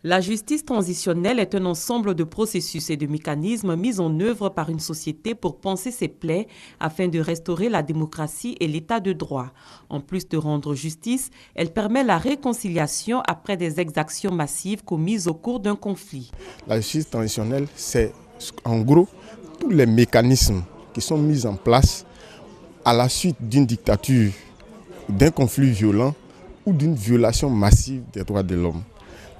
La justice transitionnelle est un ensemble de processus et de mécanismes mis en œuvre par une société pour panser ses plaies afin de restaurer la démocratie et l'état de droit. En plus de rendre justice, elle permet la réconciliation après des exactions massives commises au cours d'un conflit. La justice transitionnelle, c'est en gros tous les mécanismes qui sont mis en place à la suite d'une dictature, d'un conflit violent ou d'une violation massive des droits de l'homme.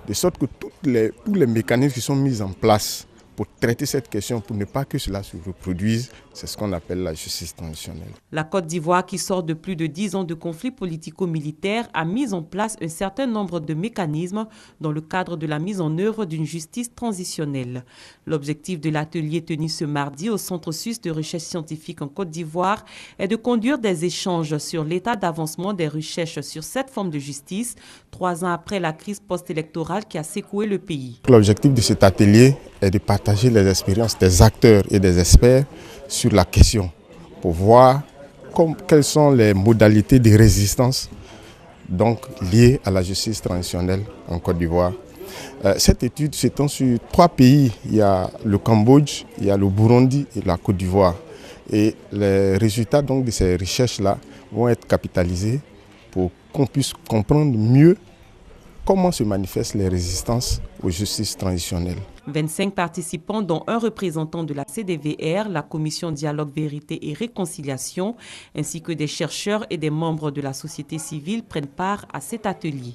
De sorte que tous les mécanismes qui sont mis en place pour traiter cette question, pour ne pas que cela se reproduise, c'est ce qu'on appelle la justice transitionnelle. La Côte d'Ivoire, qui sort de plus de 10 ans de conflits politico-militaires, a mis en place un certain nombre de mécanismes dans le cadre de la mise en œuvre d'une justice transitionnelle. L'objectif de l'atelier tenu ce mardi au Centre suisse de recherche scientifique en Côte d'Ivoire est de conduire des échanges sur l'état d'avancement des recherches sur cette forme de justice, 3 ans après la crise post-électorale qui a secoué le pays. L'objectif de cet atelier est de partager les expériences des acteurs et des experts sur la question pour voir quelles sont les modalités de résistance donc, liées à la justice transitionnelle en Côte d'Ivoire. Cette étude s'étend sur 3 pays. Il y a le Cambodge, il y a le Burundi et la Côte d'Ivoire. Et les résultats donc, de ces recherches-là vont être capitalisés pour qu'on puisse comprendre mieux comment se manifestent les résistances aux justices transitionnelles. 25 participants, dont un représentant de la CDVR, la Commission Dialogue, Vérité et Réconciliation, ainsi que des chercheurs et des membres de la société civile prennent part à cet atelier.